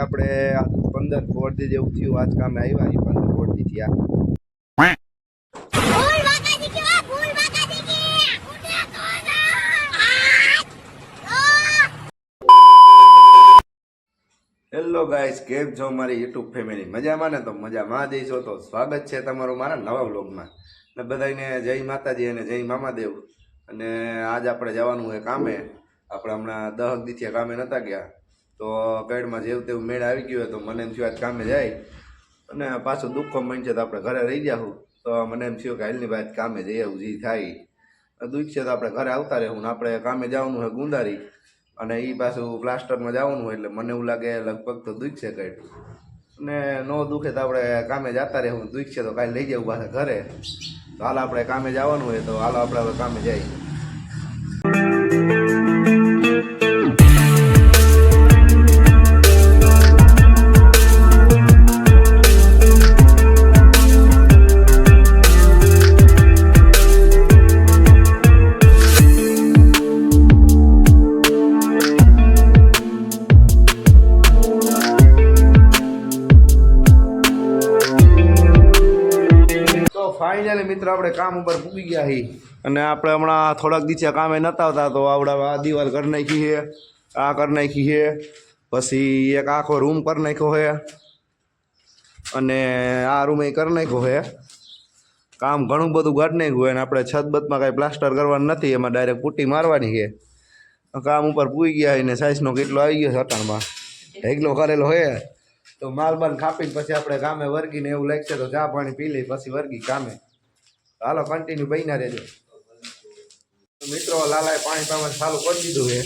આપણે 15 વર્ષથી જેવું થયું આજ કામે આવ્યા 15 વર્ષથી થયા। હેલો ગાઈસ, કેમ છો મારી યુટ્યુબ ફેમિલી? મજામાં ને? તો મજામાં જઈશો તો સ્વાગત છે તમારું મારા નવા વ્લોગમાં। ને બધાને જય માતાજી અને જય મામાદેવ। અને આજ આપણે જવાનું હોય કામે। આપણે હમણાં 10 દિવસથી કામે નહોતા ગયા, તો પેડમાં જેવું તેવું મેળ આવી ગયો તો મને એમ થયું આજ કામે જાય અને પાછું દુઃખો મન છે તો આપણે ઘરે રહી જાઉં। તો મને એમ થયું કે હાલની વાત કામે જઈ આવું, જે થાય દુઃખ છે તો આપણે ઘરે આવતા રહેવું ને આપણે કામે જવાનું હોય ગુંદારી, અને એ પાછું પ્લાસ્ટરમાં જવાનું હોય એટલે મને એવું લાગે લગભગ તો દુઃખ છે કંઈક, અને નો દુઃખે તો આપણે કામે જતા રહેવું, દુઃખ છે તો કાલે લઈ જવું પાછા ઘરે। તો હાલ આપણે કામે જવાનું હોય તો હાલો આપણે હવે કામે જઈએ। ફાઇનલી મિત્ર આપણે કામ ઉપર પૂકી ગયા છીએ, અને આપણે હમણાં થોડાક દિવસે કામે નતા આવતા તો આવડા આ દિવાલ કરી નાખી છે, આ કરી નાખી છે, પછી એક આખો રૂમ કરી નાખ્યો છે, અને આ રૂમ એ કરી નાખ્યો છે। કામ ઘણું બધું કાઢી નાખ્યું હોય, અને આપણે છત બતમાં કાંઈ પ્લાસ્ટર કરવાનું નથી, એમાં ડાયરેક્ટ પુટ્ટી મારવાની છે। કામ ઉપર પૂકી ગયા છે ને સાઈઝનો કેટલો આવી ગયો છે અટાણમાં ઢેગલો કરેલો છે। તો માલ બાલ ખાપીને પછી આપણે કામે વર્ગીને એવું લાગશે તો ચા પાણી પી લઈ પછી વર્ગી કામે। હાલો કન્ટિન્યુ બન્યા રહેજો। મિત્રો લાલાએ પાણી પાવાનું ચાલુ કરી દીધું છે,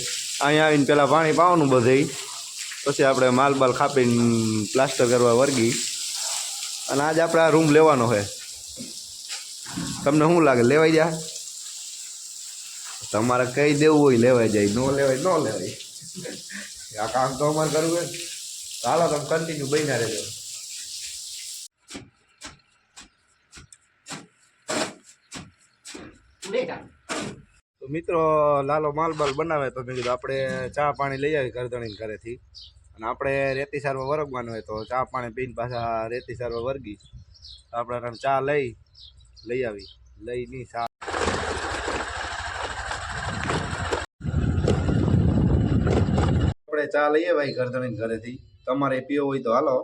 અહીંયા આવીને પેલા પાણી પાવાનું બધે, પછી આપણે માલ બાલ ખાપીને પ્લાસ્ટર કરવા વર્ગી। અને આજે આપણે આ રૂમ લેવાનો છે, તમને શું લાગે લેવાઈ જાય? તમારે કઈ દેવું હોય લેવાઈ જાય, ન લેવાય ન લેવાય, આ કામ તો અમારે કરવું હોય। હાલો તમે કન્ટિન્યુ બન્યા રહેજો। તો મિત્રો લાલો માલ બાલ બનાવે તો મેં કીધું આપણે ચા પાણી લઈ આવી કરધણીને ઘરેથી, અને આપણે રેતી સારવા વર્ગવાનું હોય તો ચા પાણી પીને પાછા રેતી સારવા વર્ગી આપણે ચા લઈ આવી લઈ ની ચા આપણે ચા લઈએ ભાઈ કરધણીને ઘરેથી, તમારે પીવો હોય તો હાલો।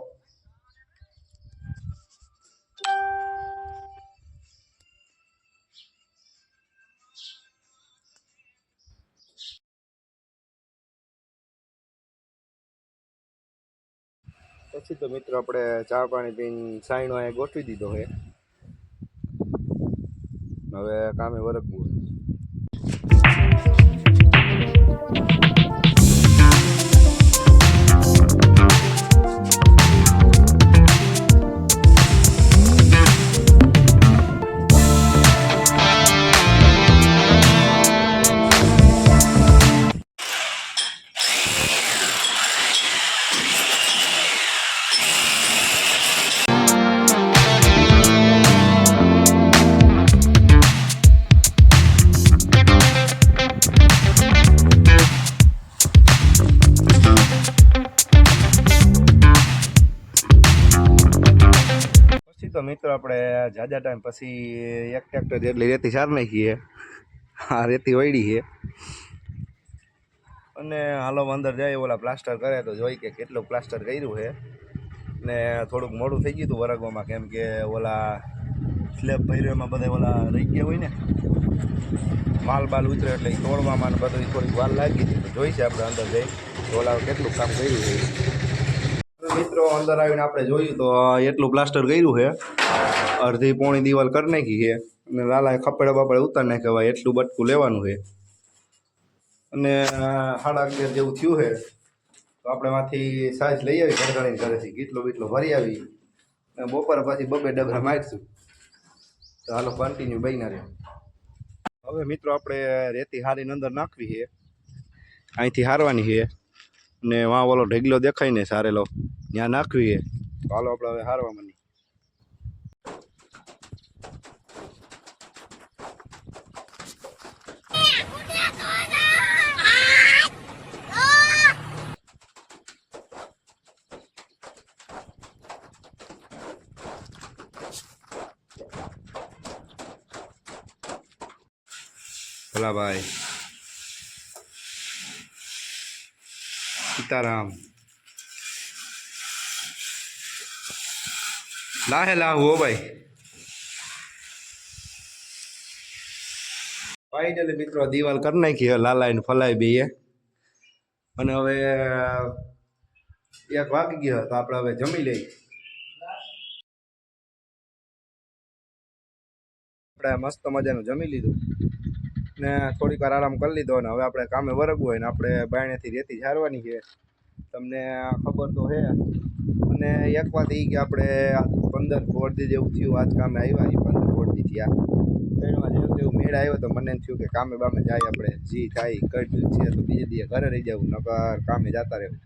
પછી તો મિત્રો આપણે ચા પાણી પીને સાઈનો અહીંયા ગોઠવી દીધો છે, હવે કામે વરગવું હોય। તો મિત્રો આપણે જાજા ટાઈમ પછી એક ટ્રેક્ટર જેટલી રેતી સાર નાખીએ, આ રેતી વળી છે, અને હાલો અંદર જાય ઓલા પ્લાસ્ટર કરે તો જોઈ કે કેટલું પ્લાસ્ટર કર્યું છે। ને થોડુંક મોડું થઈ ગયું હતું વરગવામાં, કેમ કે ઓલા સ્લેબ ભર્યો એમાં બધા ઓલા રહી ગયા હોય ને, માલ બાલ ઉતરે એટલે તોડવામાં ને બધું થોડીક વાર લાગી હતી, તો જોઈ છે આપણે અંદર જઈ તો ઓલા કેટલું કામ કર્યું છે। મિત્રો અંદર આવીને આપણે જોયું તો એટલું પ્લાસ્ટર કર્યું છે, અડધી પોણી દિવાલ કરી નાખી છે, અને લાલાએ ખપડે બપડે ઉતારી નાખ્યા ભાઈ એટલું બટકું લેવાનું છે। અને 11:30 જેવું થયું છે, તો આપણે માંથી સાઈઝ લઈ આવી કરધણીને ઘરેથી, ગીટલો બીટલો ભરી આવી અને બપોર પછી 2 ડગરા મારશું। તો હાલો કન્ટિન્યુ બન્યા રહે। હવે મિત્રો આપણે રેતી હારીને અંદર નાખવી છે, અહીંથી હારવાની છે, ને વાં ઓલો ઢેગલો દેખાય ને સારેલો ત્યાં નાખવી છે। તો હાલો આપણે હવે હારવા માંડી। ભલાભાઈ, સીતારામ, લાહે લાહુ હો ભાઈ. ફાઇનલી મિત્રો દિવાલ કરી નાખી હે લાલાઈ ને ફલાઈ બે અને હવે 1 વાગી ગયો તો આપણે હવે જમી લઈએ. આપણે મસ્ત મજાનું જમી લીધું ને થોડીક વાર આરામ કરી લીધો અને હવે આપણે કામે વરગવું હોય ને આપણે બાયણેથી રેતી ઝારવાની છે, તમને ખબર તો છે. અને એક વાત એ કે આપણે 15 વર્ષથી જેવું થયું આજ કામે આવ્યા, 15 વર્ષથી થયા એમાં જેવું તેવું મેળ આવ્યો તો મને એમ થયું કે કામે બામે જાય, આપણે જી થાય કર્યું છે તો બીજે દીએ ઘરે રહી જવું, નકર કામે જતા રહેવું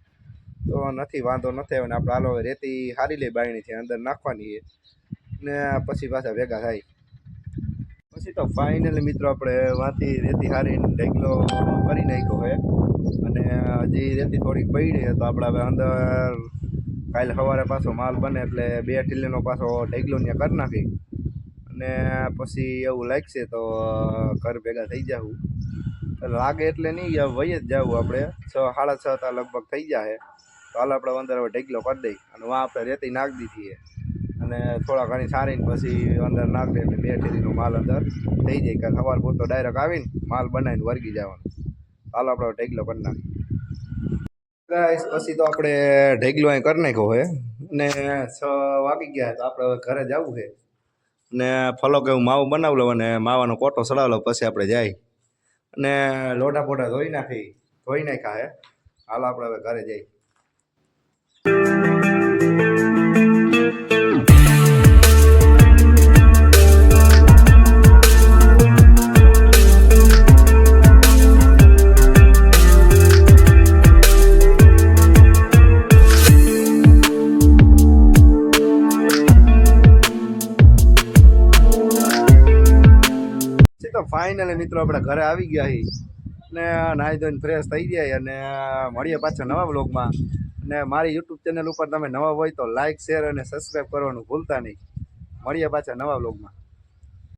તો નથી, વાંધો નથી આવ્યો ને આપણે હાલો હવે રેતી હારી લઈ બાયણી છે અંદર નાખવાની છે ને પછી પાછા ભેગા થાય. પછી તો ફાઇનલી મિત્રો આપણે વાંથી રેતી હારીને ઢેકલો કરી નાખ્યો છે અને હજી રેતી થોડીક પડી છે તો આપણે હવે અંદર કાલે સવારે પાછો માલ બને એટલે 2 ઠીલીનો પાછો ઢેકલો ત્યાં કરી નાખી અને પછી એવું લાગશે તો ઘર ભેગા થઈ જાવું, લાગે એટલે નહીં વહી જ જવું. આપણે 6 સાડા 6 તા લગભગ થઈ જાય તો હાલ આપણે અંદર હવે ઢેકલો કરી દઈ અને વાં આપણે રેતી નાખી દીધી અને થોડા ઘણી સારીને પછી અંદર નાખ દે એટલે 2 ઠેરીનો માલ અંદર થઈ જાય. કારણ સવાર પૂરતો ડાયરેક્ટ આવીને માલ બનાવીને વર્ગી જવાનું. હાલ આપણે ઢેકલો કરી નાખી. પછી તો આપણે ઢેકલો અહીં કરી નાખ્યો હોય ને 6 વાગી ગયા તો આપણે હવે ઘરે જવું છે ને ફલો કે એવું માવું બનાવી લો અને માવાનો કોટો ચડાવી લો પછી આપણે જાય અને લોઢા પોઢા ધોઈ નાખ્યા હે. હાલ આપણે હવે ઘરે જઈએ. તો ફાઇનલી મિત્રો આપણે ઘરે આવી ગયા છીએ ને નાહી ધોઈને ફ્રેશ થઈ જાય અને મળીએ પાછા નવા વ્લોગમાં. અને મારી યુટ્યુબ ચેનલ ઉપર તમે નવા હોય તો લાઇક શેર અને સબસ્ક્રાઈબ કરવાનું ભૂલતા નહીં. મળીએ પાછા નવા વ્લોગમાં.